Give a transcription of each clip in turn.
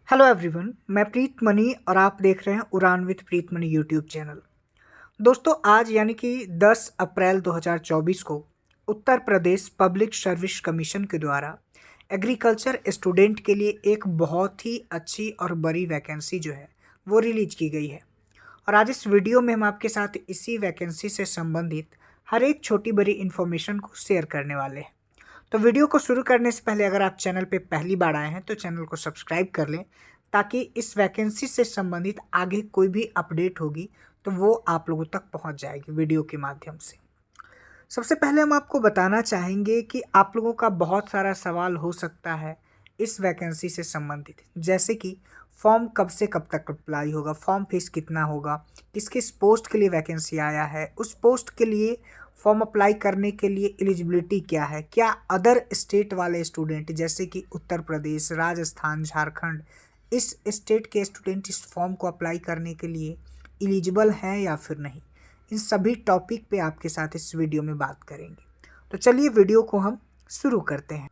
Hello everyone, मैं प्रीत money और आप देख रहे हैं उड़ान with Preet money YouTube channel. दोस्तों, आज यानी कि 10 अप्रैल 2024 को Uttar Pradesh public service commission के द्वारा एग्रीकल्चर स्टूडेंट के लिए एक बहुत ही अच्छी और बड़ी वैकेंसी जो है वो रिलीज की गई है। और आज इस वीडियो में हम आपके साथ इसी वैकेंसी से संबंधित हर एक छोटी बड़ी इन्फॉर्मेशन को शेयर करने वाले हैं। तो वीडियो को शुरू करने से पहले अगर आप चैनल पे पहली बार आए हैं तो चैनल को सब्सक्राइब कर लें, ताकि इस वैकेंसी से संबंधित आगे कोई भी अपडेट होगी तो वो आप लोगों तक पहुंच जाएगी वीडियो के माध्यम से। सबसे पहले हम आपको बताना चाहेंगे कि आप लोगों का बहुत सारा सवाल हो सकता है इस वैकेंसी से संबंधित, जैसे कि फॉर्म कब से कब तक अप्लाई होगा, फॉर्म फीस कितना होगा, किस किस पोस्ट के लिए वैकेंसी आया है, उस पोस्ट के लिए फॉर्म अप्लाई करने के लिए एलिजिबिलिटी क्या है, क्या अदर स्टेट वाले स्टूडेंट जैसे कि उत्तर प्रदेश, राजस्थान, झारखंड, इस स्टेट के स्टूडेंट इस फॉर्म को अप्लाई करने के लिए एलिजिबल हैं या फिर नहीं। इन सभी टॉपिक पे आपके साथ इस वीडियो में बात करेंगे। तो चलिए वीडियो को हम शुरू करते हैं।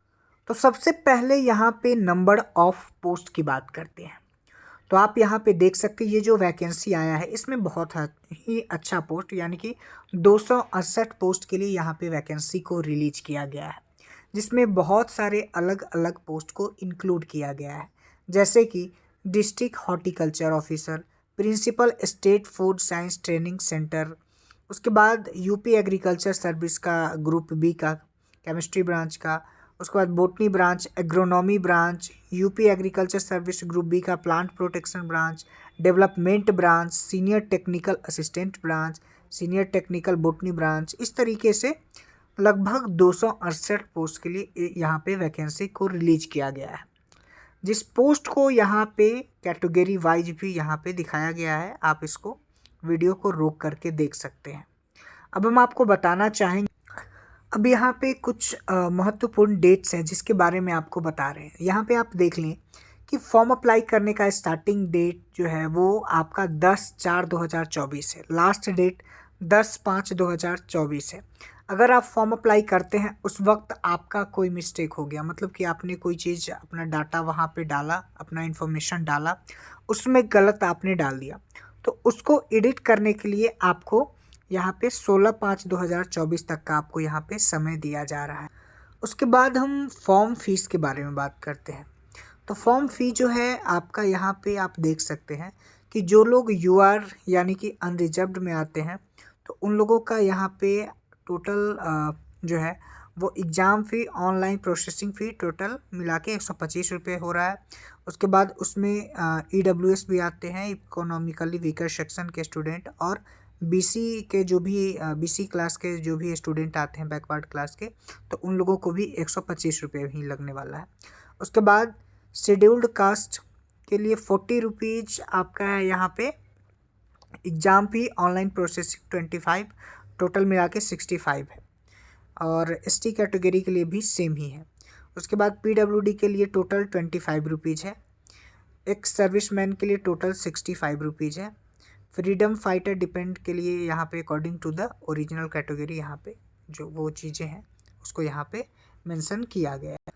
तो सबसे पहले यहाँ पे नंबर ऑफ पोस्ट की बात करते हैं। तो आप यहाँ पे देख सकते हैं ये जो वैकेंसी आया है इसमें बहुत ही अच्छा पोस्ट यानी कि 268 पोस्ट के लिए यहाँ पे वैकेंसी को रिलीज किया गया है, जिसमें बहुत सारे अलग अलग पोस्ट को इंक्लूड किया गया है, जैसे कि district horticulture officer, principal state food science training centre, उसके बाद यूपी एग्रीकल्चर सर्विस का ग्रुप बी का केमिस्ट्री ब्रांच का, उसके बाद botany branch, agronomy branch, UP agriculture service group B का plant protection branch, development branch, senior technical assistant branch, senior technical botany branch. इस तरीके से लगभग 268 पोस्ट के लिए यहाँ पे वैकेंसी को रिलीज किया गया है, जिस पोस्ट को यहाँ पे कैटेगरी वाइज भी यहाँ पे दिखाया गया है। आप इसको वीडियो को रोक करके देख सकते हैं। अब हम आपको बताना चाहेंगे, अब यहाँ पे कुछ महत्वपूर्ण डेट्स हैं जिसके बारे में आपको बता रहे हैं। यहाँ पे आप देख लें कि फॉर्म अप्लाई करने का स्टार्टिंग डेट जो है वो आपका 10/4/2024 है। लास्ट डेट 10/5/2024 है। अगर आप फॉर्म अप्लाई करते हैं उस वक्त आपका कोई मिस्टेक हो गया, मतलब कि आपने कोई चीज़ अपना डाटा वहाँ पे डाला, अपना इन्फॉर्मेशन डाला, उसमें गलत आपने डाल दिया, तो उसको एडिट करने के लिए आपको यहाँ पे 16/5/2024 तक का आपको यहाँ पे समय दिया जा रहा है। उसके बाद हम फॉर्म फीस के बारे में बात करते हैं। तो फॉर्म फ़ी जो है आपका यहाँ पे आप देख सकते हैं कि जो लोग यूआर यानी कि अनरिजर्व्ड में आते हैं तो उन लोगों का यहाँ पे टोटल जो है वो एग्ज़ाम फ़ी, ऑनलाइन प्रोसेसिंग फ़ी टोटल मिला के 125 रुपये हो रहा है। उसके बाद उसमें ईडब्ल्यूएस भी आते हैं, इकोनॉमिकली वीकर सेक्शन के स्टूडेंट, और बीसी के जो भी बीसी क्लास के जो भी स्टूडेंट आते हैं बैकवर्ड क्लास के, तो उन लोगों को भी 125 रुपये ही लगने वाला है। उसके बाद शेड्यूल्ड कास्ट के लिए 40 रुपीज़ आपका है यहाँ पे एग्ज़ाम फी, ऑनलाइन प्रोसेसिंग 25, टोटल मिला के 65 है। और एसटी कैटेगरी के लिए भी सेम ही है। उसके बाद पीडब्ल्यूडी के लिए टोटल 25 रुपीज़ है। एक्स सर्विसमैन के लिए टोटल 65 रुपीज़ है। फ्रीडम फाइटर डिपेंड के लिए यहाँ पे according to the original category यहाँ पे जो वो चीज़ें हैं उसको यहाँ पे मेंशन किया गया है।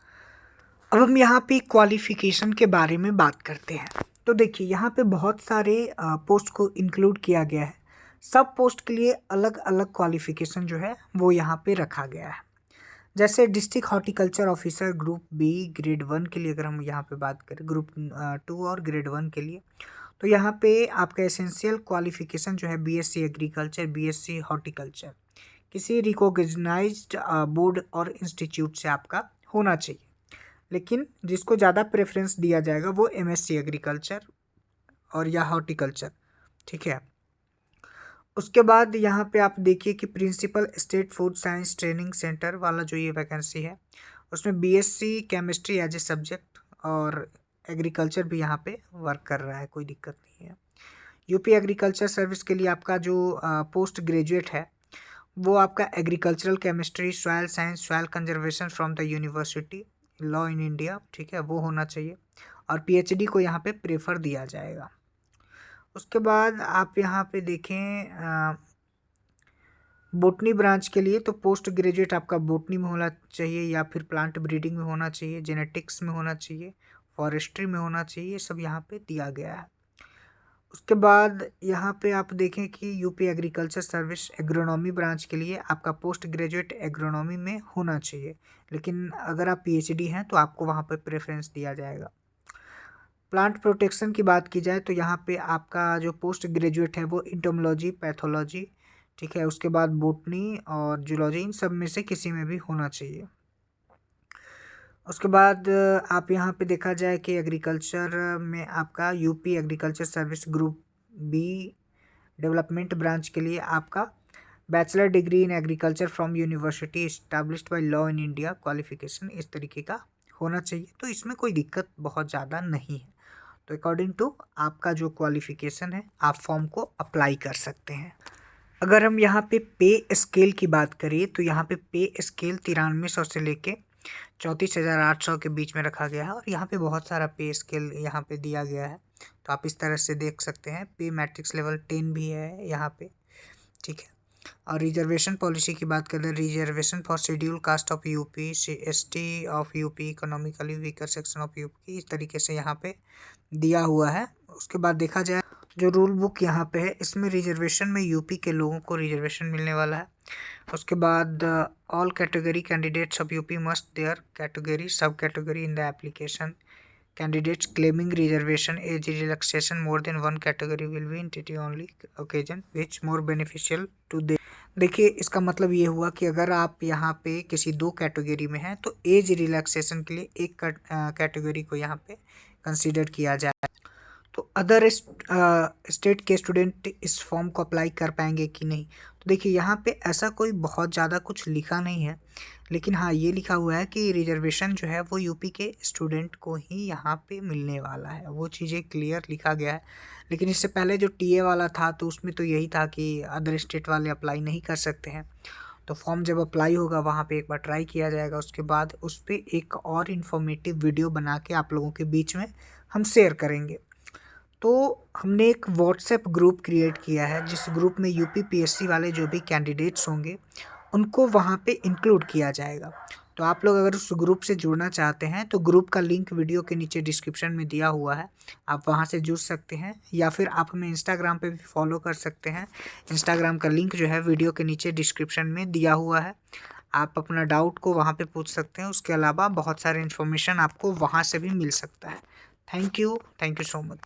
अब हम यहाँ पे क्वालिफ़िकेशन के बारे में बात करते हैं। तो देखिए यहाँ पे बहुत सारे पोस्ट को इंक्लूड किया गया है। सब पोस्ट के लिए अलग अलग क्वालिफ़िकेशन जो है वो यहाँ पे रखा गया है। जैसे district horticulture officer group B grade 1 के लिए अगर हम यहाँ पे बात करें, ग्रुप 2 और ग्रेड 1 के लिए, तो यहाँ पे आपका एसेंशियल क्वालिफ़िकेशन जो है बीएससी एग्रीकल्चर, बीएससी हॉर्टिकल्चर, किसी रिकॉग्नाइज्ड बोर्ड और इंस्टीट्यूट से आपका होना चाहिए। लेकिन जिसको ज़्यादा प्रेफरेंस दिया जाएगा वो एमएससी एग्रीकल्चर और या हॉर्टिकल्चर, ठीक है। उसके बाद यहाँ पे आप देखिए कि principal state food science training centre वाला जो ये वैकेंसी है उसमें BSc chemistry as a subject और एग्रीकल्चर भी यहाँ पे वर्क कर रहा है, कोई दिक्कत नहीं है। यूपी एग्रीकल्चर सर्विस के लिए आपका जो पोस्ट ग्रेजुएट है वो आपका agricultural chemistry, soil science, soil conservation from the university law in India, ठीक है, वो होना चाहिए। और पीएचडी को यहाँ पे प्रेफर दिया जाएगा। उसके बाद आप यहाँ पे देखें बोटनी ब्रांच के लिए, तो पोस्ट ग्रेजुएट आपका बोटनी में होना चाहिए या फिर प्लांट ब्रीडिंग में होना चाहिए, जेनेटिक्स में होना चाहिए, फॉरेस्ट्री में होना चाहिए, ये सब यहाँ पे दिया गया है। उसके बाद यहाँ पे आप देखें कि UP agriculture service agronomy branch के लिए आपका पोस्ट ग्रेजुएट एग्रोनॉमी में होना चाहिए, लेकिन अगर आप पीएचडी हैं तो आपको वहाँ पे प्रेफरेंस दिया जाएगा। प्लांट प्रोटेक्शन की बात की जाए तो यहाँ पे आपका जो पोस्ट ग्रेजुएट है वो इंटोमोलॉजी, पैथोलॉजी, ठीक है, उसके बाद बोटनी और जूलॉजी, इन सब में से किसी में भी होना चाहिए। उसके बाद आप यहाँ पे देखा जाए कि एग्रीकल्चर में आपका UP agriculture service group B development branch के लिए आपका bachelor degree in agriculture from university established by law in India qualification इस तरीके का होना चाहिए। तो इसमें कोई दिक्कत बहुत ज़्यादा नहीं है। तो अकॉर्डिंग टू आपका जो क्वालिफिकेशन है आप फॉर्म को अप्लाई कर सकते हैं। अगर हम यहाँ पे स्केल की बात करें तो यहाँ पे स्केल 9300 से लेके 34,800 के बीच में रखा गया है, और यहाँ पे बहुत सारा पे स्केल यहाँ पे दिया गया है। तो आप इस तरह से देख सकते हैं। पे मैट्रिक्स लेवल 10 भी है यहाँ पे, ठीक है। और रिजर्वेशन पॉलिसी की बात करें, reservation for schedule caste of UP, ST of UP, economically weaker section of UP, इस तरीके से यहाँ पे दिया हुआ है। उसके बाद देखा जाए जो रूल बुक यहाँ पे है, इसमें रिजर्वेशन में यूपी के लोगों को रिजर्वेशन मिलने वाला है। उसके बाद all category candidates of UP must their category sub category in the application candidates claiming reservation age relaxation more than one category will be entitled only occasion which more beneficial to they. देखिए इसका मतलब ये हुआ कि अगर आप यहाँ पे किसी 2 कैटेगरी में हैं तो एज रिलैक्सेशन के लिए एक कैटेगरी को यहाँ पे कंसीडर किया जाए। तो अदर स्टेट के स्टूडेंट इस फॉर्म को अप्लाई कर पाएंगे कि नहीं, तो देखिए यहाँ पे ऐसा कोई बहुत ज़्यादा कुछ लिखा नहीं है, लेकिन हाँ ये लिखा हुआ है कि रिजर्वेशन जो है वो यूपी के स्टूडेंट को ही यहाँ पे मिलने वाला है, वो चीज़ें क्लियर लिखा गया है। लेकिन इससे पहले जो टीए वाला था तो उसमें तो यही था कि अदर स्टेट वाले अप्लाई नहीं कर सकते हैं। तो फॉर्म जब अप्लाई होगा वहाँ पे एक बार ट्राई किया जाएगा, उसके बाद उस पर एक और इन्फॉर्मेटिव वीडियो बना के आप लोगों के बीच में हम शेयर करेंगे। तो हमने एक व्हाट्सएप ग्रुप क्रिएट किया है, जिस ग्रुप में यूपी पीएससी वाले जो भी कैंडिडेट्स होंगे उनको वहाँ पे इंक्लूड किया जाएगा। तो आप लोग अगर उस ग्रुप से जुड़ना चाहते हैं तो ग्रुप का लिंक वीडियो के नीचे डिस्क्रिप्शन में दिया हुआ है, आप वहाँ से जुड़ सकते हैं, या फिर आप हमें इंस्टाग्राम पे भी फॉलो कर सकते हैं। इंस्टाग्राम का लिंक जो है वीडियो के नीचे डिस्क्रिप्शन में दिया हुआ है, आप अपना डाउट को वहाँ पे पूछ सकते हैं। उसके अलावा बहुत सारे इन्फॉर्मेशन आपको वहाँ से भी मिल सकता है। Thank you so much.